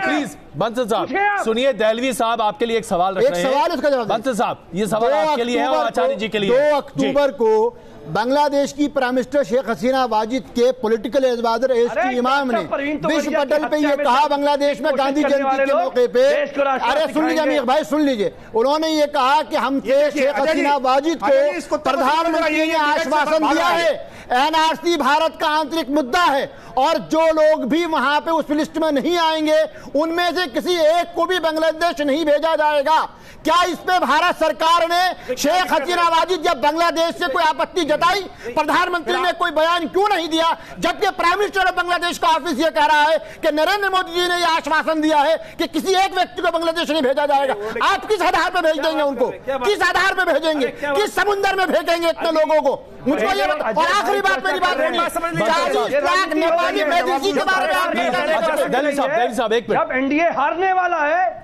प्लीज, बंसल साहब सुनिए, दहलवी साहब आपके लिए एक सवाल रख रहे हैं। सवाल उसका जवाब बंसल साहब, ये सवाल आपके लिए है और आचार्य जी के लिए। 2 अक्टूबर को बांग्लादेश की प्राइम मिनिस्टर शेख हसीना वाजिद के पॉलिटिकल एडवाइजर एसटी इमाम ने विश्व पटल पे ये कहा बांग्लादेश में गांधी जयंती के मौके पे, अरे सुन लीजिए अमीर भाई सुन लीजिए, उन्होंने ये कहा कि हमसे शेख हसीना वाजिद को प्रधानमंत्री ने आश्वासन दिया है एनआरसी भारत का आंतरिक मुद्दा है और जो लोग भी वहां पे उस लिस्ट में नहीं आएंगे उनमें से किसी एक को भी बांग्लादेश नहीं भेजा जाएगा। क्या इस पे भारत सरकार ने शेख हसीना वाजिद जब बांग्लादेश से कोई आपत्ति जताई, प्रधानमंत्री ने कोई बयान क्यों नहीं दिया, जबकि प्राइम मिनिस्टर ऑफ बांग्लादेश का ऑफिस ये कह रहा है कि नरेंद्र मोदी जी ने यह आश्वासन दिया है कि किसी एक व्यक्ति को बांग्लादेश नहीं भेजा जाएगा। आप किस आधार पर भेज देंगे उनको, किस आधार पर भेजेंगे, किस समुद्र में भेजेंगे इतने लोगों को, मुझको ये बताओ। और आखिरी बात मेरी बात सुनिए, 40 लाख नेपाली मेदिसी के बारे में आप दहलवी साहब एक मिनट, जब एनडीए हारने वाला है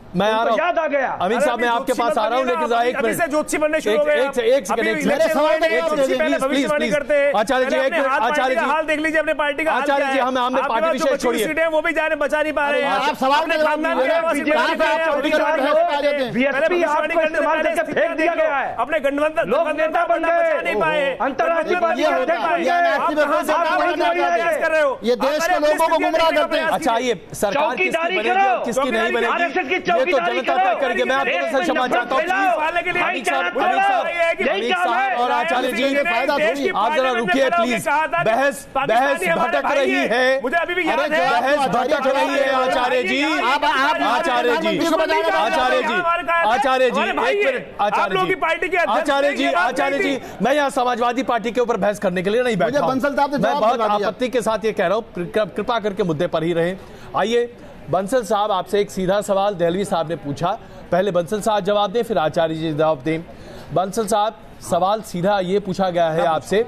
मैं आ रहा हूँ, याद आ गया। अमित साहब मैं आपके पास आ रहा हूँ, लेकिन जरा एक मिनट, ज्योतिषी बनने शुरू हो गए। एक सेकंड आचार्य जी, आचार्य जी हाल देख लीजिए अपने पार्टी का। आचार्य जी हमें पार्टी विषय छोड़िए, वो भी जाने बचा नहीं पा रहे हैं। आप सवाल में फेंक दिया गया है, अपने गठबंधन लोग नेता बन गए, नहीं पाए, अंतर्राष्ट्रीय कर रहे हो, ये देश के लोगों को गुमराह करते हैं। अच्छा ये सरकार किसकी बनेगी और किसकी नहीं बनेगी ये तो जनता तय करेगी। मैं आपको से क्षमा चाहता हूँ अमित साहब और आचार्य जी, आप जरा रुकिए प्लीज, बहस भटक रही है, बहस भटक रही है आचार्य जी, आचार्य जी, आचार्य जी, आचार्य जी, एक मिनट आचार्य जी, आचार्य जी, मैं यहाँ समाजवादी पार्टी के ऊपर बहस करने के लिए नहीं बैठा हूँ, मैं बहुत आपत्ति के साथ ये कह रहा हूँ, कृपा करके मुद्दे पर ही रहे। आइए बंसल साहब, आपसे एक सीधा सवाल दहलवी साहब ने पूछा, पहले बंसल साहब जवाब दें फिर आचार्य जी जवाब दें। बंसल साहब सवाल सीधा ये पूछा गया है आपसे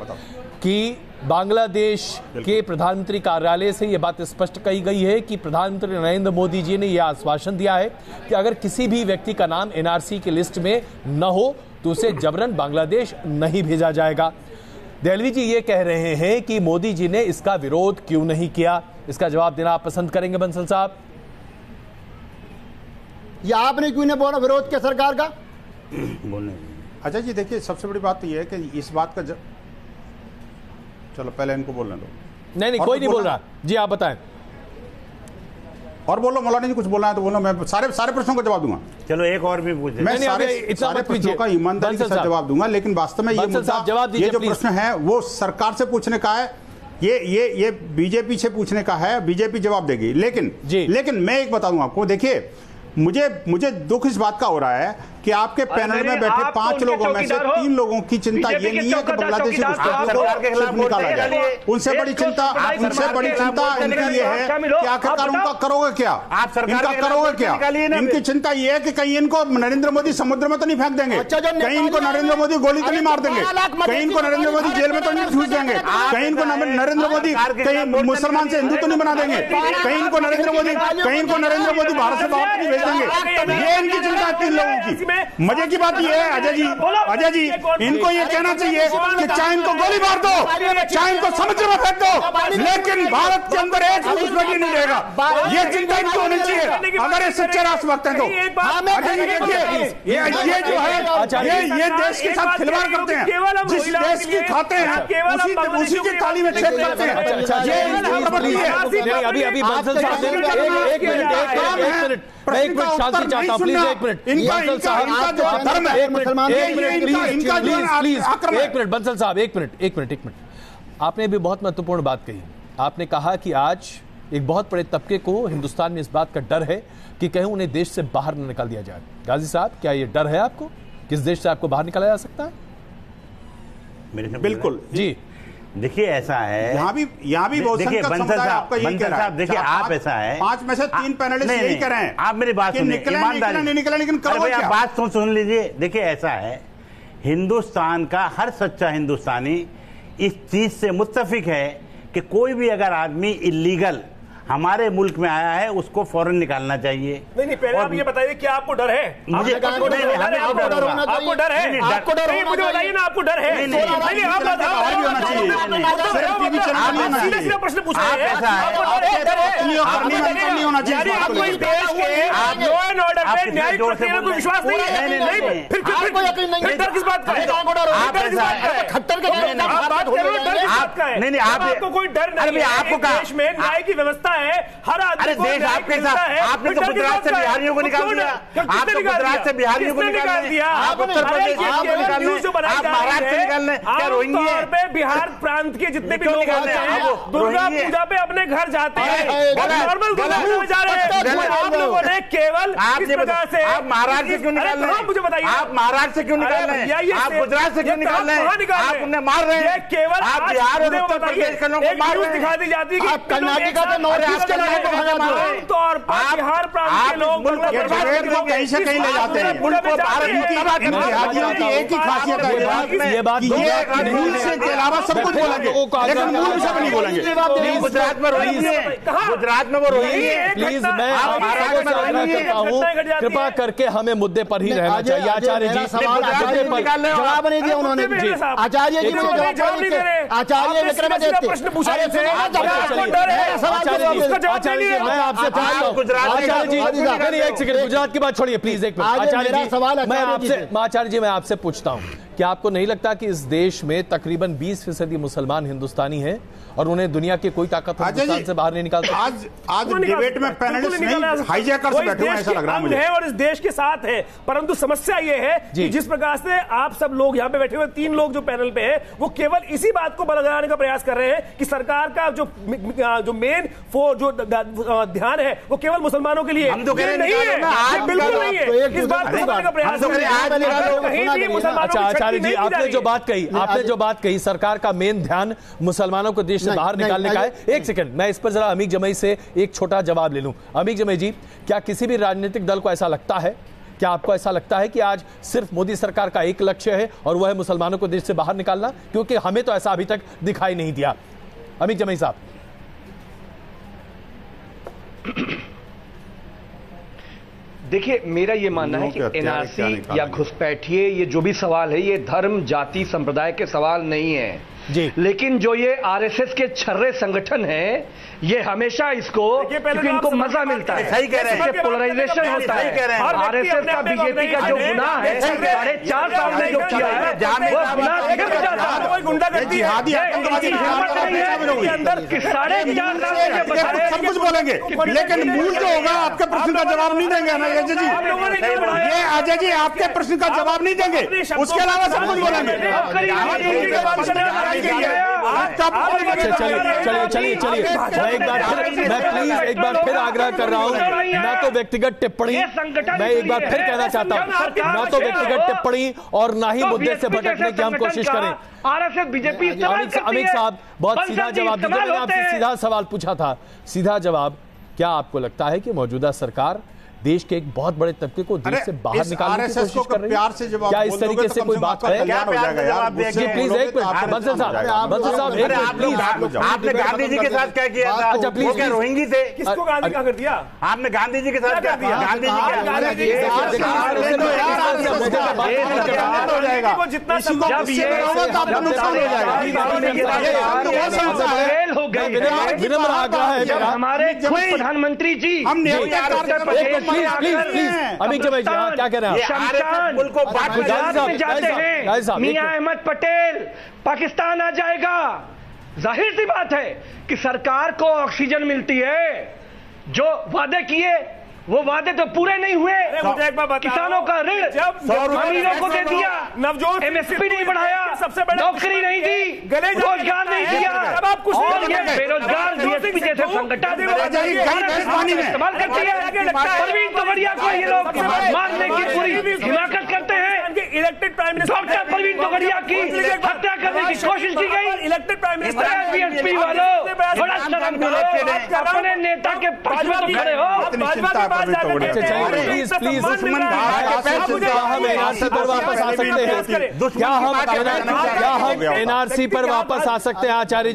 कि बांग्लादेश के प्रधानमंत्री कार्यालय से ये बात स्पष्ट कही गई है कि प्रधानमंत्री नरेंद्र मोदी जी ने यह आश्वासन दिया है कि अगर किसी भी व्यक्ति का नाम एनआरसी की लिस्ट में न हो तो उसे जबरन बांग्लादेश नहीं भेजा जाएगा। दहलवी जी ये कह रहे हैं कि मोदी जी ने इसका विरोध क्यों नहीं किया, इसका जवाब देना आप पसंद करेंगे बंसल साहब? ये आपने क्यों नहीं बोला विरोध किया सरकार का? बोलने अच्छा जी, देखिए सबसे बड़ी बात तो ये है कि इस बात का चलो पहले इनको बोलने दो। नहीं कोई नहीं बोल रहा जी, आप बताएं और बोलो। मौलाना जी कुछ बोलना है तो बोलो, मैं सारे प्रश्नों का जवाब दूंगा। चलो एक और भी पूछे, मैं सारे प्रश्नों का ईमानदारी के साथ जवाब दूंगा, लेकिन वास्तव में ये मुद्दा, ये जो प्रश्न है वो सरकार से पूछने का है, ये बीजेपी से पूछने का है, बीजेपी जवाब देगी। लेकिन मैं एक बता दूं आपको, देखिए मुझे दुख इस बात का हो रहा है कि आपके पैनल में बैठे 5 लोगों में से 3 लोगों की चिंता ये नहीं है कि बांग्लादेशी घुसपैठियों को निकाला जाए। उनसे बड़ी चिंता इनकी ये है कि आखिरकार उनका करोगे क्या, इनका करोगे क्या। इनकी चिंता ये है कि कहीं इनको नरेंद्र मोदी समुद्र में तो नहीं फेंक देंगे, कहीं इनको नरेंद्र मोदी गोली तो नहीं मार देंगे, कहीं इनको नरेंद्र मोदी जेल में तो नहीं ठूस देंगे, कहीं इनको नरेंद्र मोदी कहीं मुसलमान से हिंदू तो नहीं बना देंगे, कहीं इनको नरेंद्र मोदी भारत से बाहर नहीं भेज देंगे। ये इनकी चिंता है 3 लोगों की। मजे की बात ये है अजय जी, इनको ये कहना चाहिए कि चाहे इनको गोली मार दो, चाहे इनको समुद्र में फेंक दो, लेकिन भारत के अंदर एक घुसपैठी नहीं रहेगा। ये चिंता इनको होनी चाहिए अगर ये सच्चे राष्ट्रभक्त हैं तो। ये जो है ये देश के साथ खिलवाड़ करते हैं, जिस देश की खाते हैं उसी की थाली में छेद करते हैं। अभी बंसल साहब एक मिनट शांति चाहता हूं, प्लीज एक मिनट बंसल साहब, एक मिनट बंसल साहब, एक मिनट। आपने भी बहुत महत्वपूर्ण बात कही। आपने कहा कि आज एक बहुत बड़े तबके को हिंदुस्तान में इस बात का डर है कि कहीं उन्हें देश से बाहर न निकाल दिया जाए। गाजी साहब, क्या ये डर है आपको, किस देश से आपको बाहर निकाला जा सकता है? बिल्कुल जी। देखिए ऐसा है, यहाँ भी देखिए बंसल साहब, देखिए आप ऐसा है 5 में से 3 पैनलिस्ट यही कह रहे हैं। आप मेरी बात सुनिए, ईमानदारी नहीं निकला, लेकिन आप बात सुन लीजिए। देखिए ऐसा है हिंदुस्तान का हर सच्चा हिंदुस्तानी इस चीज से मुत्तफिक है कि कोई भी अगर आदमी इलीगल हमारे मुल्क में आया है उसको फौरन निकालना चाहिए। नहीं पहले आप ये बताइए क्या आपको डर है? मुझे आपको डर है? आपको डर है? मुझे बताइए ना, आपको डर है? सीधा प्रश्न पूछा है। आपको इस देश के लॉ एंड ऑर्डर पे न्यायिक प्रक्रिया को विश्वास नहीं है? फिर डर किस बात का है? खट्टर का नहीं, आपको कोई डर नहीं है। आपको देश में न्याय की व्यवस्था है, हर आदमी को देश आपके साथ। आपने तो गुजरात से बिहारियों को निकाल दिया, आपने गुजरात से बिहारियों को निकाल दिया, आप उत्तर प्रदेश को निकाल दिए, आप महाराष्ट्र से निकालने क्या रोहिंगी है? बिहार प्रांत के जितने भी लोग आते हैं दुर्गा पूजा पे अपने घर जाते हैं, नॉर्मल दुर्गा पूजा में जा रहे हैं। आप लोगों ने केवल इस प्रकार से आप महाराष्ट्र से क्यों निकाल रहे हैं? मुझे बताइए, आप महाराष्ट्र से क्यों निकाल रहे हैं? आप गुजरात से क्यों निकाल रहे हैं? आप उन्हें मार रहे हैं। केवल आप बिहार और उत्तर प्रदेश के लोगों को मार रहे हैं। दिखा दी जाती है आप कर्नाटका के नॉर्थ ईस्ट के लोगों को तौर पर बिहार प्रांत के लोग कहीं से कहीं ले जाते हैं। जिहादियों की एक ही खासियत है, ये बात मूल से के अलावा सब कुछ बोलेंगे, लेकिन मूल से नहीं बोलेंगे। गुजरात में रोहिंगी है, गुजरात में वो रोहिंगी है। प्लीज मैं आग्रह करता हूँ, कृपा करके हमें मुद्दे पर ही रहना चाहिए। आचार्य जी जवाब नहीं दिया उन्होंने। आचार्य जी मुझे जवाब नहीं दे रहे। आचार्य विक्रमादित्य प्रश्न पूछा है, मैं आपसे एक सेकंड, गुजरात की बात छोड़िए प्लीज, एक मिनट। आचार्य जी मैं आपसे पूछता हूं, क्या आपको नहीं लगता कि इस देश में तकरीबन 20% मुसलमान हिंदुस्तानी हैं और उन्हें दुनिया की कोई ताकत हिंदुस्तान से बाहर नहीं निकाल सकती? आज डिबेट में पैनलिस्ट नहीं हाईजैकर से बैठे हुए ऐसा लग रहा है मुझे। और इस देश के साथ है, परंतु समस्या ये है कि जिस प्रकार से आप सब लोग यहाँ पे बैठे हुए 3 लोग जो पैनल पे हैं, वो केवल इसी बात को बरकरार का प्रयास कर रहे हैं कि सरकार का जो मेन जो ध्यान है वो केवल मुसलमानों के लिए। हम तो कह रहे नहीं है, बिल्कुल नहीं है। इस बात को समझने का प्रयास कहीं भी मुसलमानों आचार्य जी आपने जो बात कही सरकार का मेन ध्यान मुसलमानों को देश से बाहर निकालने का है। एक सेकंड, मैं इस पर जरा अमीक जमई से एक छोटा जवाब ले लूं। अमीक जमई जी, क्या किसी भी राजनीतिक दल को ऐसा लगता है, क्या आपको ऐसा लगता है कि आज सिर्फ मोदी सरकार का एक लक्ष्य है और वह है मुसलमानों को देश से बाहर निकालना? क्योंकि हमें तो ऐसा अभी तक दिखाई नहीं दिया। अमीक जमई साहब। देखिए, मेरा ये मानना है कि एनआरसी या घुसपैठिए, ये जो भी सवाल है, ये धर्म, जाति, संप्रदाय के सवाल नहीं है जी। लेकिन जो ये आरएसएस के छर्रे संगठन हैं, ये हमेशा इसको क्योंकि इनको मजा मिलता है, सही कह रहे हैं, पोलराइजेशन होता है। आरएसएस का बीजेपी का जो गुनाह है 4.5 साल में जो किया है, वो गुनाह जिहादी आतंकवादी अंदर 4.5 साल सब कुछ बोलेंगे, लेकिन मूल जो होगा आपके प्रश्न का जवाब नहीं देंगे ना अजय जी। ये अजय जी आपके प्रश्न का जवाब नहीं देंगे, उसके अलावा सब कुछ बोलेंगे। चलिए मैं एक बार फिर आग्रह कर रहा हूं, ना तो व्यक्तिगत टिप्पणी, मैं एक बार फिर कहना चाहता हूं, ना तो व्यक्तिगत टिप्पणी और ना ही मुद्दे से भटकने की हम कोशिश करें। आरएसएस बीजेपी अमित साहब बहुत सीधा जवाब दीजिए। मैंने आपसे सीधा सवाल पूछा था, सीधा जवाब। क्या आपको लगता है कि मौजूदा सरकार देश के एक बहुत बड़े तबके को देश से बाहर निकालने की कोशिश कर रही है? क्या इस तरीके से कोई बात है? क्या प्यार से जवाब देंगे? जी प्लीज एक मिनट, बंसल साहब एक मिनट प्लीज। आपने गांधी जी के साथ क्या किया था? अच्छा प्लीज, क्या रोहिंगी थे? किसको गांधी का कर दिया? आपने गांधी जी के साथ क्या किया? गांधी जी विनम्र आग्रह है मेरा। हमारे प्रधानमंत्री जी अमित जमई जी क्या कह रहे हैं? मियां अहमद पटेल पाकिस्तान आ जाएगा। जाहिर सी बात है कि सरकार को ऑक्सीजन मिलती है, जो वादे किए वो वादे तो पूरे नहीं हुए। मुझे एक बार बता, किसानों का ऋण अमीरों को दे दिया, नवजोत एमएसपी नहीं बढ़ाया, सबसे बड़ा नौकरी नहीं दी, रोजगार नहीं दिया, और ये बेरोजगार बीएसपी जैसे संगठन इस्तेमाल करती है। परवीन तोमरिया को ये लोग मारने की पूरी हिमाकत करते हैं। Elected prime minister doctor Praveen Togadia की हत्या करने की कोशिश की गई। इलेक्टेड प्राइम मिनिस्टर बीएसपी वालों थोड़ा शर्म करो, अपने नेता के पक्ष में तो खड़े हो। भाजपा के पास जाकर प्लीज प्लीज हम एनआरसी पर वापस आ सकते हैं? क्या हम एनआरसी पर वापस आ सकते हैं? आचार्य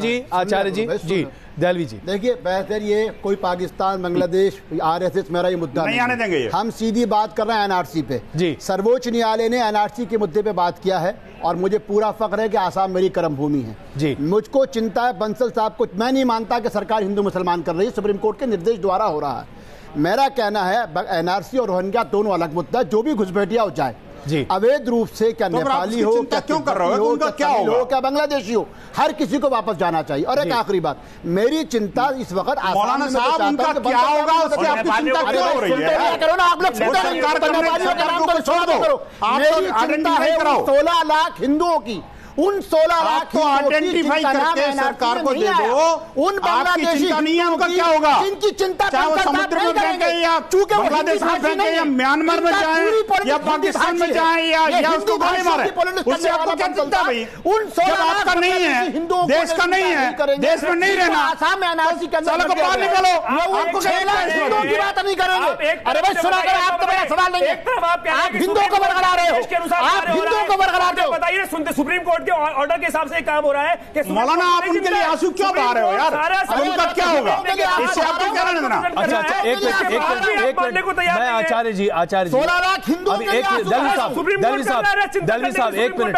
जी जी दहलवी जी, देखिए बेहतर ये कोई पाकिस्तान, बांग्लादेश, आरएसएस मेरा ये मुद्दा नहीं आने देंगे। हम सीधी बात कर रहे हैं एनआरसी पे। जी, सर्वोच्च न्यायालय ने एनआरसी के मुद्दे पे बात किया है और मुझे पूरा फख्र है कि आसाम मेरी कर्मभूमि है। जी, मुझको चिंता है बंसल साहब को, मैं नहीं मानता कि सरकार हिंदू मुसलमान कर रही है, सुप्रीम कोर्ट के निर्देश द्वारा हो रहा है। मेरा कहना है एनआरसी और रोहिंग्या दोनों अलग मुद्दा, जो भी घुसपैठिया हो जाए जी, अवैध रूप से क्या तो नेपाली हो, क्या क्यों कर रहे हो, उनका क्या होगा, क्या बांग्लादेशी हो, हर किसी को वापस जाना चाहिए। और एक आखिरी बात, मेरी चिंता इस वक्त मौलाना साहब उनका क्या होगा, उसकी आपकी चिंता क्यों हो रही है? करो ना आप लोग, सरकार को छोड़ दो, मेरी चिंता है 16 लाख हिंदुओं की, उन 16 लाख को आइडेंटिफाई करके सरकार को दे दो। उन बांग्लादेशी नहीं है, उनका क्या होगा? जिनकी चिंता चाहे वो समुद्र में फेंके या बांग्लादेश में फेंके या म्यांमार में जाए या पाकिस्तान में जाए या उसको गोली मारे, उससे आपको क्या चिंता भाई? उन 16 लाख का नहीं है, देश का नहीं है, देश में नहीं रहना, आसाम में एनआरसी के अंदर बाहर निकलो। आपको हिंदुओं की बात नहीं करेंगे। अरे भाई सुना कर, आप तो बड़ा सवाल नहीं है, आप हिंदुओं को बरकरार रहे हो, आप हिंदुओं को बरकरार दो। बताइए, सुनते सुप्रीम कोर्ट के ऑर्डर के हिसाब से काम हो रहा है कि मौलाना आप उनके लिए आंसू क्यों बहा रहे हो यार? उनका क्या होगा? इससे आपको क्या लेना देना? अच्छा एक मिनट मैं आचार्य जी 16 लाख हिंदू दलवी साहब एक मिनट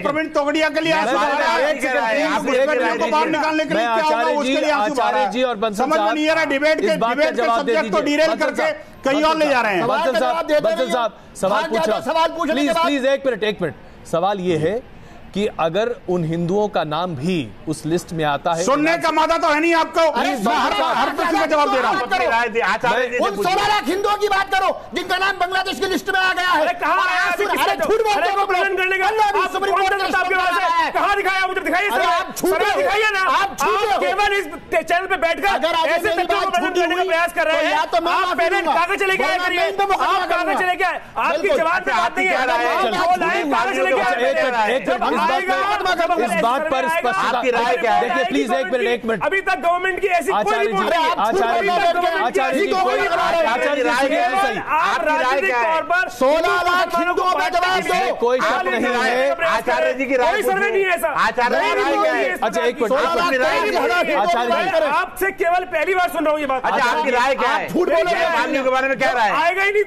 प्रवीण तोगड़िया के लिए बाहर निकालने के लिए क्या होगा, उसके लिए आचार्य जी और बंसल समझ में नहीं आ रहा। डिबेट के सब्जेक्ट को डिरेल करके कहीं और ले जा रहे हैं। बंसल साहब सवाल पूछ रहा हूं, प्लीज एक मिनट। सवाल ये है कि अगर उन हिंदुओं का नाम भी उस लिस्ट में आता है, सुनने का मादा तो है नहीं आपको, मैं हर प्रश्न का जवाब दे रहा हूं। उन 16 लाख हिंदुओं की बात करो जिनका नाम बांग्लादेश की लिस्ट में आ गया है। झूठ बोलते हो, कहां दिखाया? मुझे दिखाइए ना। आप केवल इस चैनल पे बैठकर ऐसे तथ्यों को प्रेजेंट करने का प्रयास कर रहे हैं। आप पहले कागज लेके आए, आप कागज लेके आए, आपकी जवाब पे बात नहीं है, कागज लेके आए। इस बात पर स्पष्टता, देखिए प्लीज एक मिनट। अभी तक गवर्नमेंट की ऐसी आचार्य जी आप राजनीतिक तौर पर 16 लाख हिंदुओं का जवाब दो, कोई शक नहीं है। आचार्य जी की राय सर्वे नहीं है ऐसा। आचार्य अच्छा एक मिनट, आचार्य आपसे केवल पहली बार सुन रहा हूँ ये बात। अच्छा आपकी राय क्या है? नेपालियों के बारे में क्या राय? आएगा ही नहीं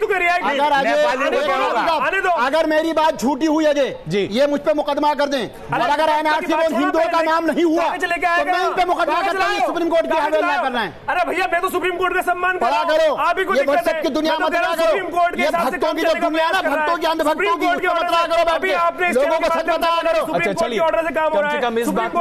तो अगर मेरी बात झूठी हुई अजय जी, ये मुझ पे मुकदमा कर दें, और अगर एनआरसी में हिंदुओं का नाम नहीं हुआ तो मैं इन पे मुकदमा करता हूं, सुप्रीम कोर्ट की हवेली करना है। अरे भैया मैं तो सुप्रीम कोर्ट का सम्मान पढ़ा करो, आप भी ये व्हाट्सएप की दुनिया मत करा करो, ये भक्तों की जो दुनिया ना, भक्तों की अंधभक्तों की, उसको मत करा करो, अभी आपने लोगों को सच बताया करो। अच्छा चलिए, ऑर्डर से काम हो रहा है, कम इस बात में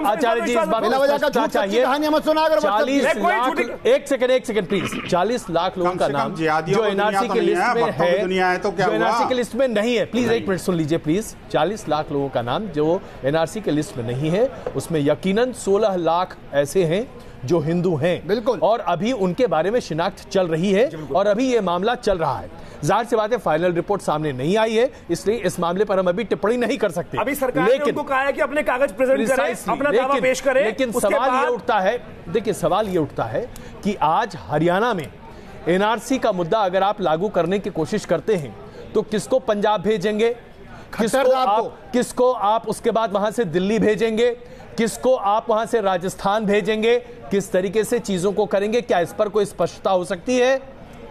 आचार्य जी इस बात बिना वजह का झूठ चाहिए, कहानियां मत सुना करो। 40 लाख, एक सेकंड प्लीज, 40 लाख लोगों का नाम जो एनआरसी के लिस्ट में है, जो एनआरसी के लिस्ट में नहीं है, प्लीज एक मिनट सुन लीजिए प्लीज। 40 लाख लोगों का नाम जो एनआरसी के लिस्ट में नहीं है, उसमें यकीनन 16 लाख ऐसे हैं जो हिंदू हैं, बिल्कुल, और अभी उनके बारे में शिनाख्त चल रही है और अभी ये मामला चल रहा है। जाहिर सी बात है फाइनल रिपोर्ट सामने नहीं आई है, इसलिए इस मामले पर हम अभी टिप्पणी नहीं कर सकते। अभी सरकार ने उनको कहा है कि अपने कागज प्रेजेंट करें, अपना दावा पेश करें। लेकिन सवाल ये उठता है, देखिए सवाल ये उठता है कि आज हरियाणा में एनआरसी का मुद्दा अगर आप लागू करने की कोशिश करते हैं तो किसको पंजाब भेजेंगे, किसको आप उसके बाद वहां से दिल्ली भेजेंगे, किसको आप वहां से राजस्थान भेजेंगे, किस तरीके से चीजों को करेंगे? क्या इस पर कोई स्पष्टता हो सकती है?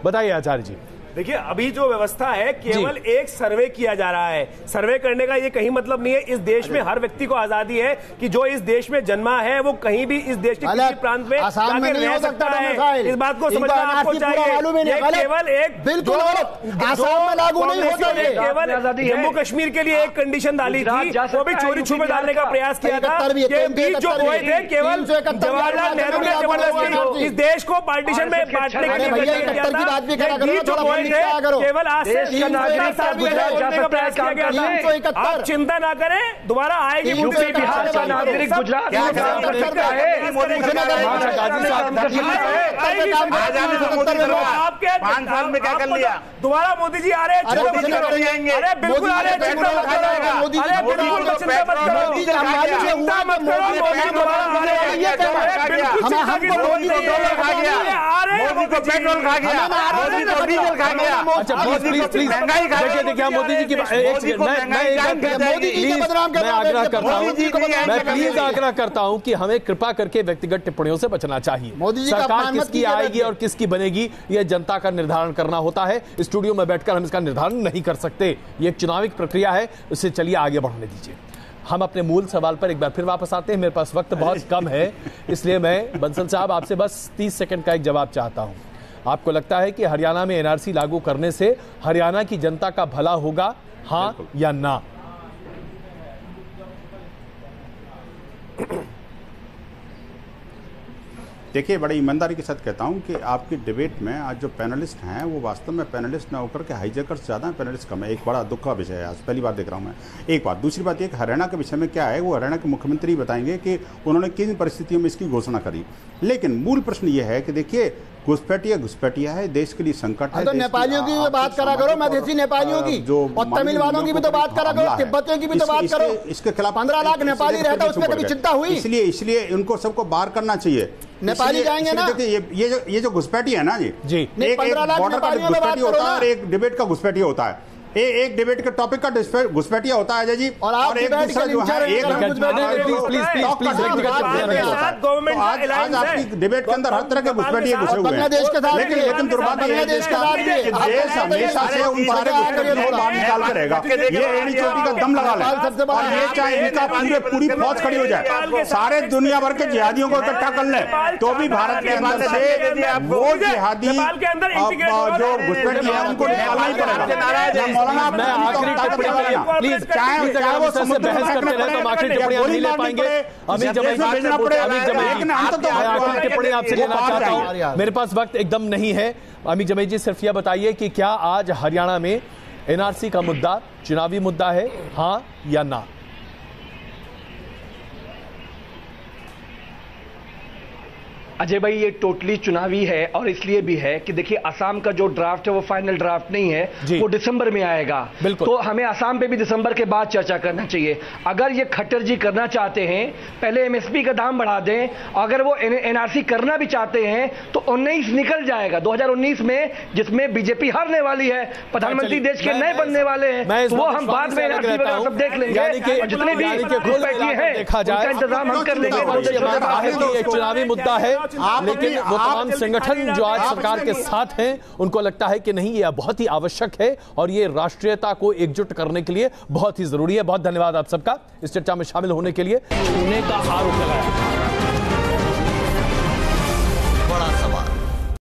बताइए आचार्य जी। देखिए अभी जो व्यवस्था है केवल एक सर्वे किया जा रहा है। सर्वे करने का ये कहीं मतलब नहीं है। इस देश में हर व्यक्ति को आजादी है कि जो इस देश में जन्मा है वो कहीं भी इस देश के किसी प्रांत में जाकर रह सकता है। इस बात को समझना आपको चाहिए। ये केवल एक बिल्कुल आसाम में लागू नहीं होता है। केवल जम्मू कश्मीर के लिए एक कंडीशन डाली थी, वो भी चोरी छुपे डालने का प्रयास किया था। ये बीच जो बोए थे केवल जवाहरलाल नेहरू ने जबरदस्ती इस देश को पार्टीशन में बांटने के लिए किया था। केवल आज से गुजरात जा सकता है काम करने। आप चिंता ना करें, दोबारा आएगी यूपी बिहार का नागरिक गुजरात में काम कर सकता है। आपके 5 साल में क्या कर लिया? दोबारा मोदी जी आ रहे हैं, अरे बिल्कुल आ रहे हैं, चिंता मत करो, अरे बिल्कुल चिंता मत करो, चिंता मत करो, मोदी दोबारा आ रहे हैं, बिल्कुल चिंता की जरूरत नहीं है, आ रहे हैं, मोदी को पेट्रोल खा गया, मोदी को डीजल खा गया। अच्छा प्लीज महंगाई खा गया। देखिए मोदी जी की मैं प्लीज आग्रह करता हूं कि हमें कृपा करके व्यक्तिगत टिप्पणियों से बचना चाहिए। सरकार किसकी आएगी और किसकी बनेगी यह जनता का निर्धारण करना होता है। स्टूडियो में बैठकर हम इसका निर्धारण नहीं कर सकते, ये एक चुनावी प्रक्रिया है, इससे चलिए आगे बढ़ने दीजिए। हम अपने मूल सवाल पर एक बार फिर वापस आते हैं। मेरे पास वक्त बहुत कम है, इसलिए मैं बंसल साहब आपसे बस 30 सेकंड का एक जवाब चाहता हूं। आपको लगता है कि हरियाणा में एनआरसी लागू करने से हरियाणा की जनता का भला होगा, हाँ या ना? देखिए, बड़ी ईमानदारी के साथ कहता हूं कि आपकी डिबेट में आज जो पैनलिस्ट हैं वो वास्तव में पैनलिस्ट न होकर के हाईजैकर्स ज़्यादा हैं, पैनलिस्ट कम है। एक बड़ा दुख का विषय है, आज पहली बार देख रहा हूं मैं। एक बात। दूसरी बात ये कि हरियाणा के विषय में क्या है, वो हरियाणा के मुख्यमंत्री बताएंगे कि उन्होंने किन परिस्थितियों में इसकी घोषणा करी। लेकिन मूल प्रश्न ये है कि देखिए, घुसपैठिया है, देश के लिए संकट है। तो नेपालियों की भी बात करा करो, मधेसी नेपालियों की, और तमिल वालों की भी तो बात करा करो, तिब्बतियों की भी तो बात करो। इसके खिलाफ 15 लाख नेपाली रहता है, उसमें कभी चिंता हुई? इसलिए उनको सबको बाहर करना चाहिए। नेपाली जाएंगे ना? देखिए, ये जो घुसपैठिया है ना जी, एक 15 लाख बॉर्डर का घुसपैठिया होता है और एक डिबेट का घुसपैठिया होता है। एक डिबेट के टॉपिक का घुसपैठिया होता है अजय जी, और एक दूसरा जो है एक प्लीज आज आपकी डिबेट के अंदर हर तरह के घुसपैठिए घुसे हुए हैं। लेकिन दुर्भाग्य है देश हमेशा से उन सारे घुसपैठियों को बाहर निकाल के रहेगा। ये एड़ी चोटी का दम लगा ले, और ये चाहे इनका पूरी फौज खड़ी हो जाए, सारे दुनिया भर के जिहादियों को इकट्ठा कर ले, तो भी भारत के अंदर से वो जिहादी जो घुसपैठिए हैं उनको निकालना ही पड़ेगा। मैं आखिरी टिप्पणी प्लीज चाहे वो से बहस करते रहे तो हम आखिरी टिप्पणियां नहीं ले पाएंगे। अमित जमैजी आखिरी टिप्पणी आपसे लेना चाहता हूं, मेरे पास वक्त एकदम नहीं है। अमित जमैजी सिर्फ यह बताइए कि क्या आज हरियाणा में एनआरसी का मुद्दा चुनावी मुद्दा है, हाँ या ना? अजय भाई, ये टोटली चुनावी है, और इसलिए भी है कि देखिए असम का जो ड्राफ्ट है वो फाइनल ड्राफ्ट नहीं है, वो दिसंबर में आएगा। तो हमें असम पे भी दिसंबर के बाद चर्चा करना चाहिए। अगर ये खट्टर जी करना चाहते हैं, पहले एमएसपी का दाम बढ़ा दें। अगर वो एनआरसी करना भी चाहते हैं तो 19 निकल जाएगा 2019 में, जिसमें बीजेपी हारने वाली है, प्रधानमंत्री देश के नए बनने वाले हैं, तो वो हम बाद में एनआरसी वगैरह सब देख लेंगे। जितने भी देखा जाए इंतजाम हम कर लेंगे। चुनावी मुद्दा है, लेकिन वो तमाम संगठन जो आज सरकार के साथ हैं उनको लगता है कि नहीं, ये बहुत ही आवश्यक है और ये राष्ट्रीयता को एकजुट करने के लिए बहुत ही जरूरी है। बहुत धन्यवाद आप सबका इस चर्चा में शामिल होने के लिए। पुणे का आरोप लगाया